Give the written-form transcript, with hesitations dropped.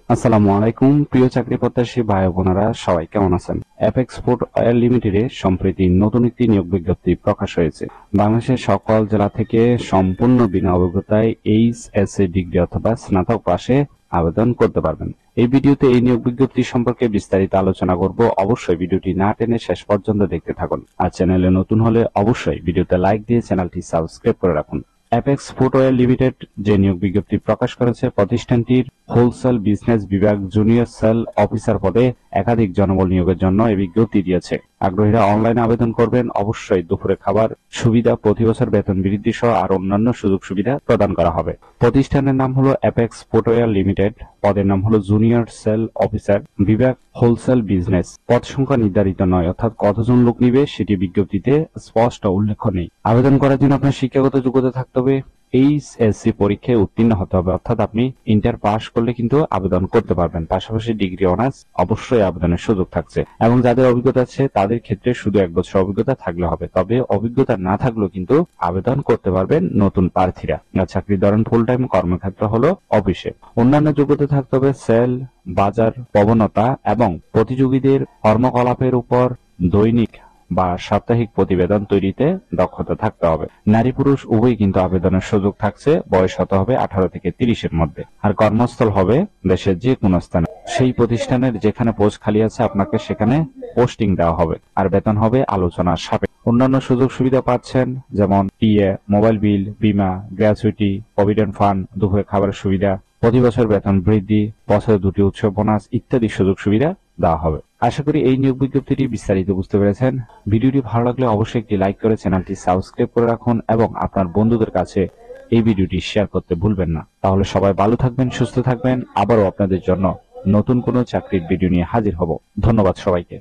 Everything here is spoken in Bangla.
আসসালামু আলাইকুম প্রিয় চাকরি প্রত্যাশী ভাই বোনেরা, সবাই কেমন আছেন? অ্যাপেক্স ফুড অয়েল লিমিটেডে সম্প্রতি নতুন একটি নিয়োগ বিজ্ঞপ্তি প্রকাশ হয়েছে। বাংলাদেশের সকল জেলা থেকে সম্পূর্ণ বিনা অভিজ্ঞতায় এইচএসসি ডিগ্রি অথবা স্নাতক পাশে আবেদন করতে পারবেন। এই ভিডিওতে এই নিয়োগ বিজ্ঞপ্তি সম্পর্কে বিস্তারিত আলোচনা করব। অবশ্যই ভিডিওটি না টেনে শেষ পর্যন্ত দেখতে থাকুন। আর চ্যানেলে নতুন হলে অবশ্যই ভিডিওতে লাইক দিয়ে চ্যানেলটি সাবস্ক্রাইব করে রাখুন। অ্যাপেক্স ফুড অয়েল লিমিটেড যে নিয়োগ বিজ্ঞপ্তি প্রকাশ করেছে, প্রতিষ্ঠানটির হোলসেল বিজনেস বিভাগ জুনিয়র সেল অফিসার পদে একাধিক জনবল নিয়োগের জন্য এই বিজ্ঞপ্তি দিয়েছে। আগ্রহীরা অনলাইনে আবেদন করবেন। অবশ্যই দুপুরে খাবার সুবিধা, প্রতি বছর বেতন বৃদ্ধি সহ আর অন্যান্য সুযোগ সুবিধা প্রদান করা হবে। প্রতিষ্ঠানের নাম হলো অ্যাপেক্স ফুড অয়েল লিমিটেড, পদের নাম হলো জুনিয়র সেল অফিসার, বিভাগ হোলসেল বিজনেস। পদ সংখ্যা নির্ধারিত নয়, অর্থাৎ কতজন লোক নিবে সেটি বিজ্ঞপ্তিতে স্পষ্ট উল্লেখ নেই। আবেদন করার জন্য আপনার শিক্ষাগত যোগ্যতা থাকতে হবে, এইচএসসি পরীক্ষায় উত্তীর্ণ হতে হবে, অর্থাৎ আপনি ইন্টার পাস করলে কিন্তু আবেদন করতে পারবেন। পাশাপাশি ডিগ্রি অনার্স অবশ্যই আবেদনের সুযোগ থাকছে, এবং যাদের অভিজ্ঞতা আছে তাদের ক্ষেত্রে শুধু 1 বছর অভিজ্ঞতা থাকলে হবে। তবে অভিজ্ঞতা না থাকলেও কিন্তু আবেদন করতে পারবেন নতুন প্রার্থীরা। চাকরির ধরন ফুল টাইম, কর্মক্ষেত্র হলো অফিসে। অন্যান্য যোগ্যতা থাকতে হবে সেল, বাজার প্রবণতা এবং প্রতিযোগীদের কর্মকলাপের উপর দৈনিক বা সাপ্তাহিক প্রতিবেদন তৈরিতে দক্ষতা থাকতে হবে। নারী পুরুষ উভয়ই কিন্তু আবেদনের সুযোগ থাকছে। বয়স হতে হবে 18 থেকে 30-এর মধ্যে। আর কর্মস্থল হবে দেশের যে কোনো স্থানে। সেই প্রতিষ্ঠানের যেখানে পোস্ট খালি আছে আপনাকে সেখানে পোস্টিং দেওয়া হবে, আর বেতন হবে আলোচনার সাপেক্ষে। অন্যান্য সুযোগ সুবিধা পাচ্ছেন, যেমন টিএ, মোবাইল বিল, বীমা, গ্র্যাচুইটি, প্রভিডেন্ট ফান্ড, দুপুরে খাবারের সুবিধা, প্রতি বছর বেতন বৃদ্ধি, বছরে 2টি উৎসব বোনাস ইত্যাদি সুযোগ সুবিধা দেওয়া হবে। আশা করি এই নিয়োগ বিজ্ঞপ্তিটি বিস্তারিত বুঝতে পেরেছেন। ভিডিওটি ভালো লাগলে অবশ্যই একটি লাইক করে চ্যানেলটি সাবস্ক্রাইব করে রাখুন, এবং আপনার বন্ধুদের কাছে এই ভিডিওটি শেয়ার করতে ভুলবেন না। তাহলে সবাই ভালো থাকবেন, সুস্থ থাকবেন। আবারও আপনাদের জন্য নতুন কোনো চাকরির ভিডিও নিয়ে হাজির হব। ধন্যবাদ সবাইকে।